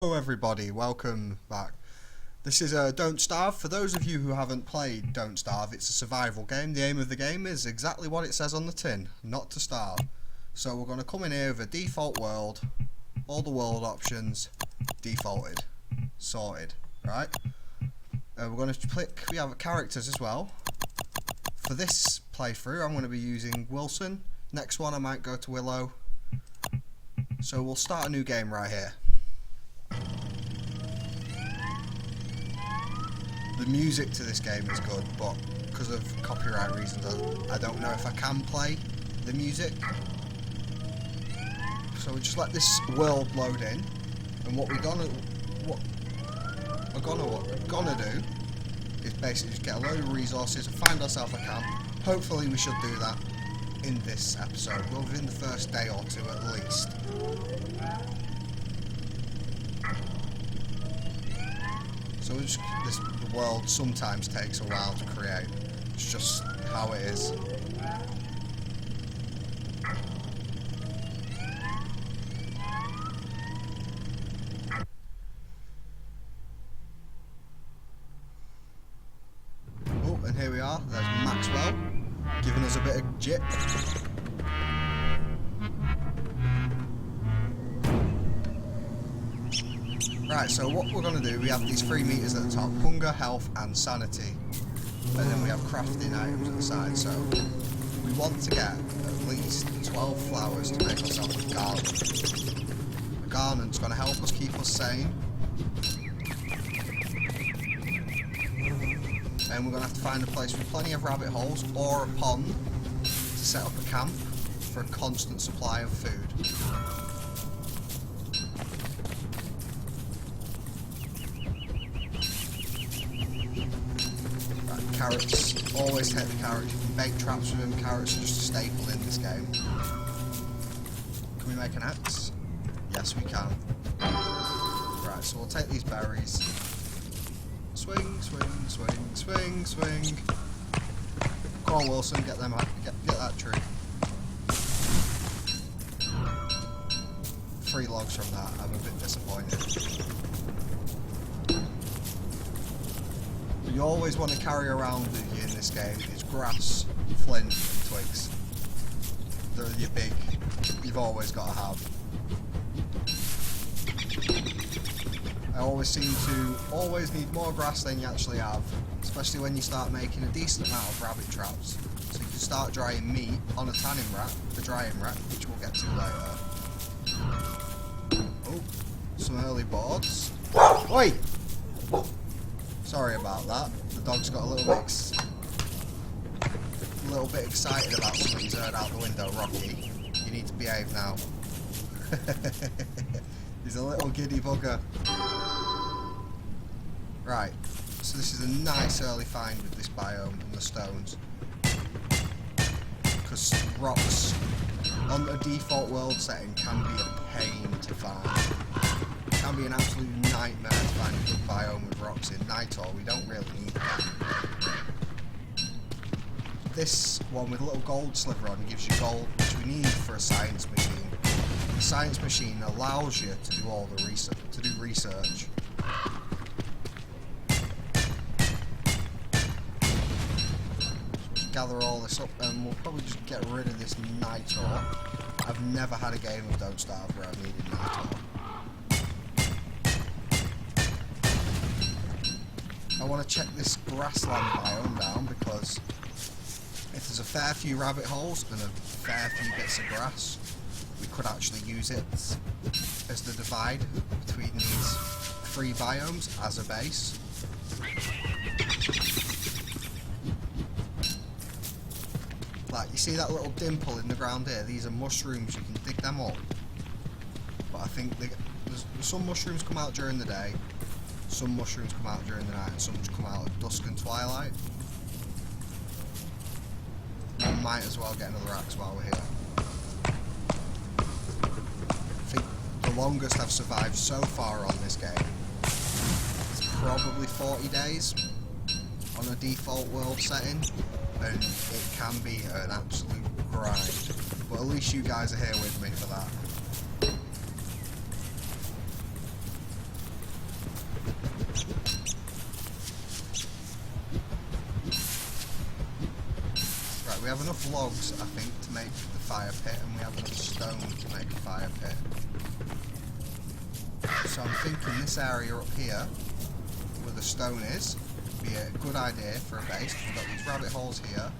Hello everybody, welcome back. This is Don't Starve. For those of you who haven't played Don't Starve, it's a survival game. The aim of the game is exactly what it says on the tin, not to starve. So we're going to come in here with a default world, all the world options, defaulted, sorted, right? We're going to click, we have characters as well. For this playthrough I'm going to be using Wilson. Next one I might go to Willow. So we'll start a new game right here. The music to this game is good, but because of copyright reasons, I don't know if I can play the music. So we just let this world load in, and what we're gonna do is basically just get a load of resources and find ourselves a camp. Hopefully we should do that in this episode, well, within the first day or two at least. So the world sometimes takes a while to create. It's just how it is. Oh, and here we are. There's Maxwell, giving us a bit of jip. Right, so what we're going to do, we have these 3 meters at the top, hunger, health and sanity. And then we have crafting items at the side, so we want to get at least 12 flowers to make ourselves a garland. A garland's going to help us keep us sane. And we're going to have to find a place with plenty of rabbit holes or a pond to set up a camp for a constant supply of food. Carrots, always take the carrots. You can bake traps with them. Carrots are just a staple in this game. Can we make an axe? Yes, we can. Right, so we'll take these berries. Swing, swing, swing, swing, swing. Come on, Wilson, get them. Get that tree. 3 logs from that. I'm a bit disappointed. You always want to carry around with you in this game is grass, flint, and twigs. They're your big, you've always got to have. I always seem to always need more grass than you actually have, especially when you start making a decent amount of rabbit traps. So you can start drying meat on a tanning rack, the drying rack, which we'll get to later. Oh, some early boards. Oi! Sorry about that. The dog's got a little bit excited about something he's heard out the window. Rocky, you need to behave now. He's a little giddy bugger. Right, so this is a nice early find with this biome and the stones. Because rocks on a default world setting can be a pain to find. It can be an absolute nightmare to find a good biome with rocks in. Nitor, we don't really need that. This one with a little gold sliver on gives you gold, which we need for a science machine. The science machine allows you to do all the research, So gather all this up, and we'll probably just get rid of this Nitor. I've never had a game of Don't Starve where I've needed Nitor. I want to check this grassland biome down because if there's a fair few rabbit holes and a fair few bits of grass, we could actually use it as the divide between these 3 biomes as a base. Like, you see that little dimple in the ground here? These are mushrooms, you can dig them up. But I think some mushrooms come out during the day. Some mushrooms come out during the night, and some come out at dusk and twilight. We might as well get another axe while we're here. I think the longest I've survived so far on this game is probably 40 days on a default world setting, and it can be an absolute grind. But at least you guys are here with me for that. we have enough logs, I think, to make the fire pit, and we have enough stone to make a fire pit. So I'm thinking this area up here, where the stone is, would be a good idea for a base. We've got these rabbit holes here.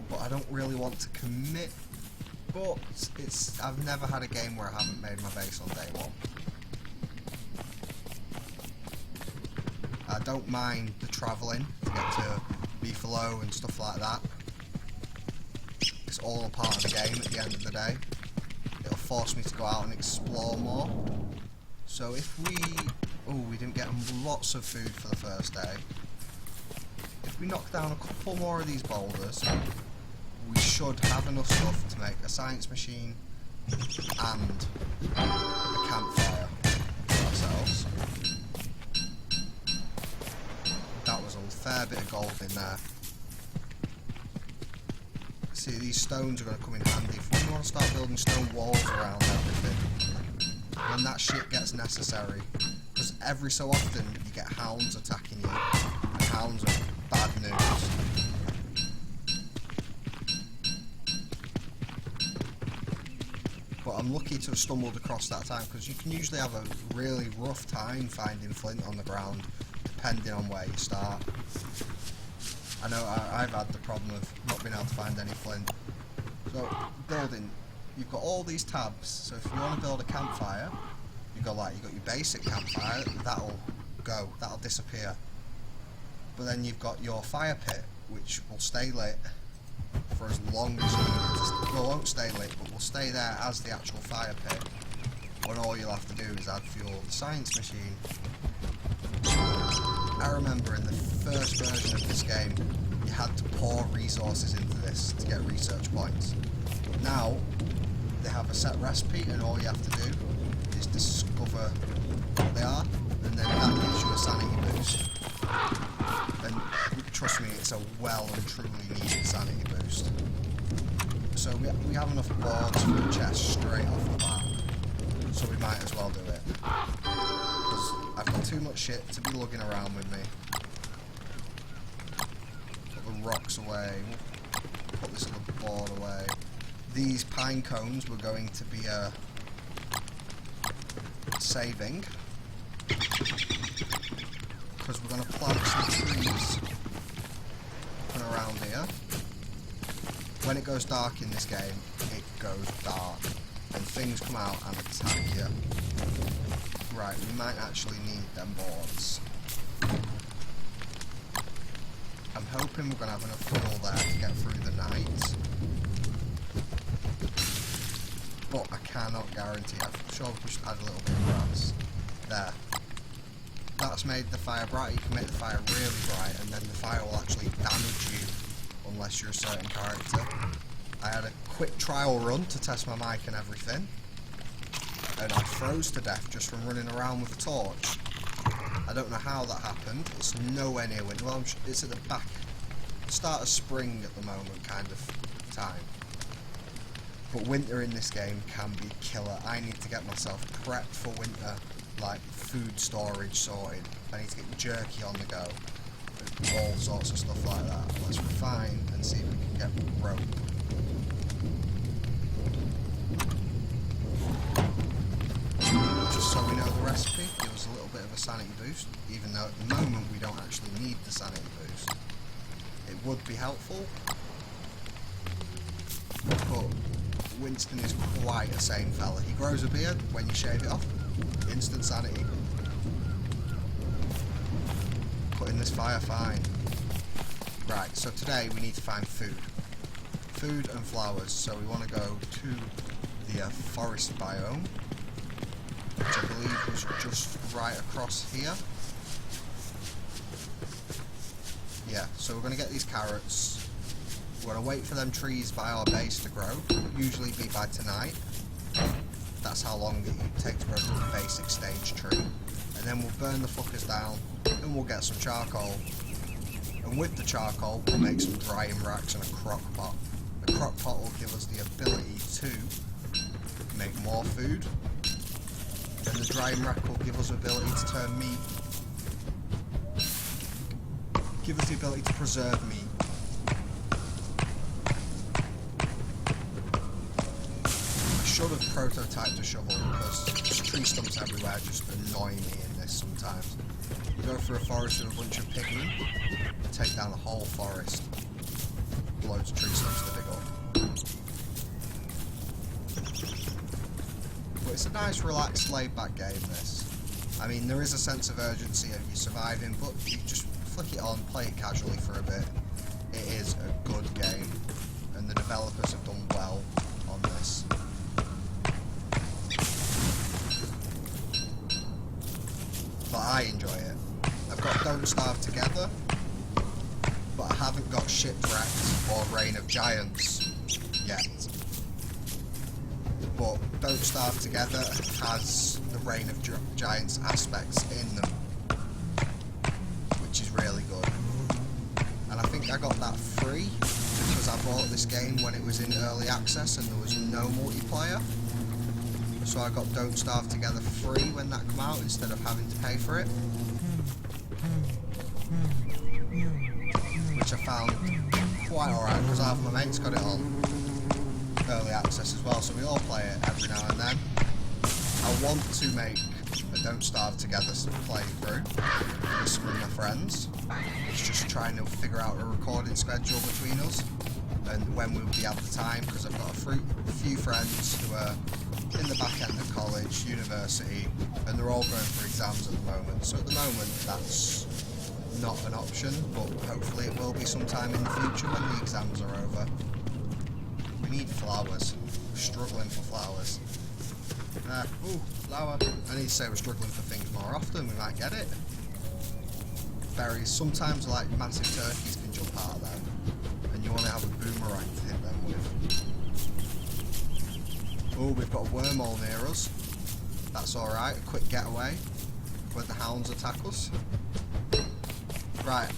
But I don't really want to commit. But I've never had a game where I haven't made my base on day one. I don't mind the travelling to get to Beefalo and stuff like that. It's all a part of the game at the end of the day. It'll force me to go out and explore more. So if we... Oh, we didn't get lots of food for the first day. If we knock down a couple more of these boulders, we should have enough stuff to make a science machine and a campfire for ourselves. That was a fair bit of gold in there. See, these stones are going to come in handy if we want to start building stone walls around everything. When that shit gets necessary. Because every so often you get hounds attacking you. And hounds are bad news. But I'm lucky to have stumbled across that time, because you can usually have a really rough time finding flint on the ground, depending on where you start. I know I've had the problem of not being able to find any flint. So, building, you've got all these tabs, so if you want to build a campfire, you've got your basic campfire, that'll disappear. But then you've got your fire pit, which will stay lit for as long as you need it. Well, it won't stay lit, but will stay there as the actual fire pit, when all you'll have to do is add fuel to the science machine. I remember in the first version of this game, you had to pour resources into this to get research points. But now, they have a set recipe, and all you have to do is discover what they are, and then that gives you a sanity boost. And trust me, it's a well and truly needed sanity boost. So we have enough boards for the chest straight off the bat, so we might as well do it. Because I've got too much shit to be lugging around with me. Put the rocks away, put this little board away. These pine cones were going to be saving, because we're going to plant some trees up and around here. When it goes dark in this game, it goes dark, and things come out and attack you. Right, we might actually need them boards. I'm hoping we're going to have enough fuel there to get through the night. But I cannot guarantee. I'm sure we should add a little bit of grass. There. That's made the fire bright. You can make the fire really bright, and then the fire will actually damage you unless you're a certain character. I had a quick trial run to test my mic and everything, and I froze to death just from running around with a torch. I don't know how that happened. It's nowhere near winter. Well, it's at the start of spring at the moment kind of time. But winter in this game can be killer. I need to get myself prepped for winter, like food storage sorted. I need to get jerky on the go, all sorts of stuff like that. Let's refine and see if we can get rope. Just so we know the recipe, give us a little bit of a sanity boost, even though at the moment we don't actually need the sanity boost. It would be helpful, but Winston is quite a sane fella. He grows a beard. When you shave it off, instant sanity. Putting this fire fine. Right, so today we need to find food. Food and flowers. So we want to go to the forest biome, which I believe was just right across here. Yeah, so we're going to get these carrots. We're going to wait for them trees by our base to grow, usually be by tonight. That's how long it takes to grow to the basic stage tree. And then we'll burn the fuckers down, and we'll get some charcoal. And with the charcoal, we'll make some drying racks and a crock pot. The crock pot will give us the ability to make more food. Then the drying rack will give us the ability to turn meat. Give us the ability to preserve meat. should have prototyped a shovel because there's tree stumps everywhere just annoy me in this sometimes. You go through a forest with a bunch of pigmen, take down the whole forest. Loads of tree stumps to dig up. But it's a nice, relaxed, laid-back game, this. I mean, there is a sense of urgency of you surviving, but you just flick it on, play it casually for a bit. It is a good game, and the developers have done well on this. But I enjoy it. I've got Don't Starve Together, but I haven't got Shipwrecked or Reign of Giants yet. But Don't Starve Together has the Reign of Giants aspects in them, which is really good. And I think I got that free because I bought this game when it was in early access and there was no multiplayer. So I got Don't Starve Together free when that came out instead of having to pay for it. Which I found quite alright because half my mates got it on early access as well, so we all play it every now and then. I want to make a Don't Starve Together playthrough with some of my friends. It's just trying to figure out a recording schedule between us and when we'll be at the time, because I've got a few friends who are in the back end of college, university, and they're all going for exams at the moment. So at the moment that's not an option, but hopefully it will be sometime in the future when the exams are over. We need flowers. We're struggling for flowers. Ooh, flower. I need to say we're struggling for things more often. We might get it. Berries. Sometimes like massive turkeys can jump out of them, and you want to have a boomerang to hit them with. Oh, we've got a wormhole near us. That's alright. A quick getaway when the hounds attack us. Right.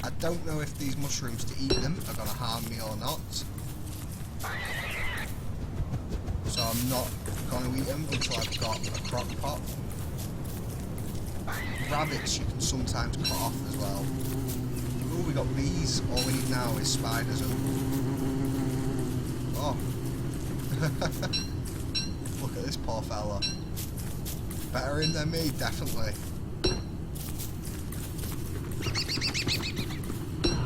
I don't know if these mushrooms to eat them are going to harm me or not. So I'm not going to eat them until I've got a crock pot. Rabbits you can sometimes cut off as well. Oh, we got bees. All we need now is spiders. Oh. Look at this poor fella. Better him than me, definitely.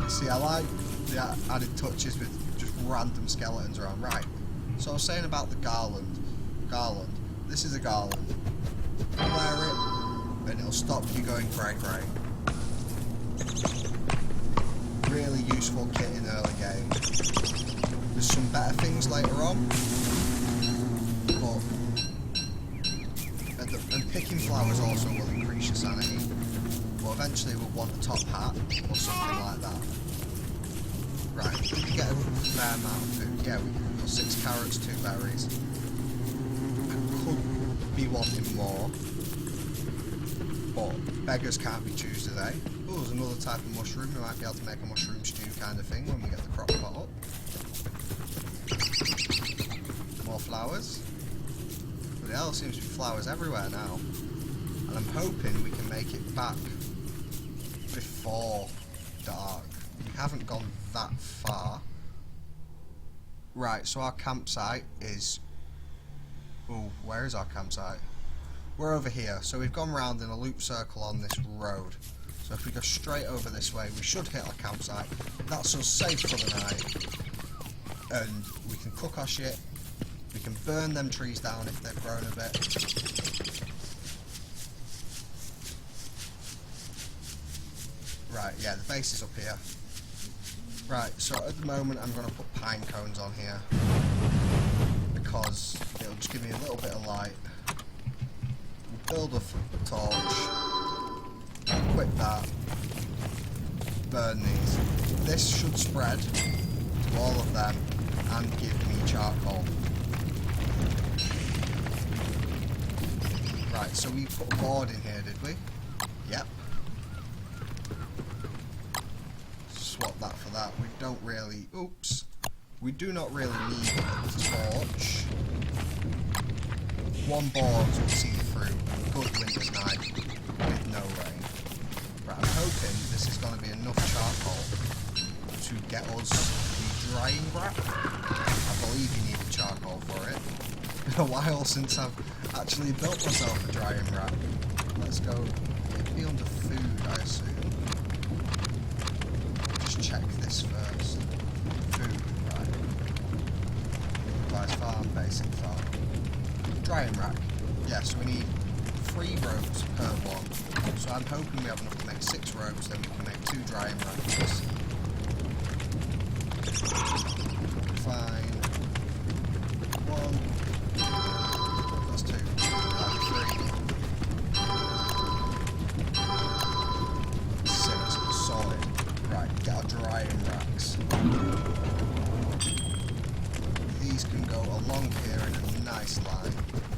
See, I like the added touches with just random skeletons around. Right. So I was saying about the garland. This is a garland. Wear it, and it'll stop you going grey. Really useful kit in early game. There's some better things later on, but and picking flowers also will increase your sanity. But eventually we'll want a top hat or something like that. Right, we can get a fair amount of food. Yeah, we can got 6 carrots, 2 berries. I could be wanting more, but beggars can't be choosers, do they? Oh, there's another type of mushroom. We might be able to make a mushroom stew kind of thing when we get the crock pot up. More flowers. But there seems to be flowers everywhere now. And I'm hoping we can make it back before dark. We haven't gone that far. Right, so our campsite is... Oh, where is our campsite? We're over here. So we've gone round in a loop circle on this road. So if we go straight over this way, we should hit our campsite. That's us safe for the night. And we can cook our shit. We can burn them trees down if they've grown a bit. Right, yeah, the base is up here. Right, so at the moment I'm going to put pine cones on here because it'll just give me a little bit of light. We'll build a torch, equip that, burn these. This should spread to all of them and give me charcoal. Right, so we put a board in here, did we? Yep. Swap that for that. We don't really... Oops. We do not really need a torch. One board will see through a good winter's night with no rain. Right, I'm hoping this is going to be enough charcoal to get us the drying rack. I believe you need the charcoal for it. been a while since I've actually built myself a drying rack. Let's go. It'd be under food, I assume. Just check this first. Food, right. Advice farm, basic farm. Drying rack. Yes, we need 3 ropes per one. So I'm hoping we have enough to make 6 ropes, then we can make 2 drying racks. Fine. 1. That's 2. That's 3. 6. Solid. Right, get our drying racks. These can go along here in a nice line.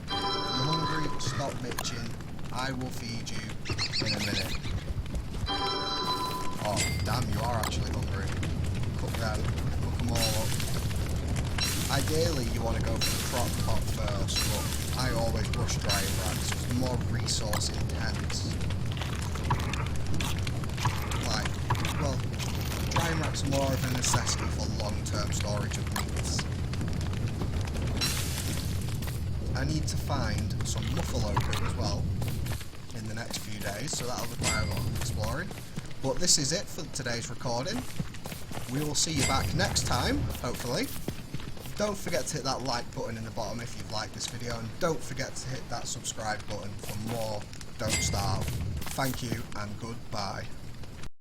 You're hungry? Stop bitching. I will feed you in a minute. Oh, damn, you are actually hungry. Cook them. Cook them all up. Ideally, you want to go for the crock pot first, but I always rush drying racks. It's more resource intense. Like, well, drying racks are more of a necessity for long-term storage of meats. I need to find some muffaloka as well in the next few days, so that'll require a lot of exploring. But this is it for today's recording. We will see you back next time, hopefully. Don't forget to hit that like button in the bottom if you've liked this video, and don't forget to hit that subscribe button for more Don't Starve. Thank you and goodbye.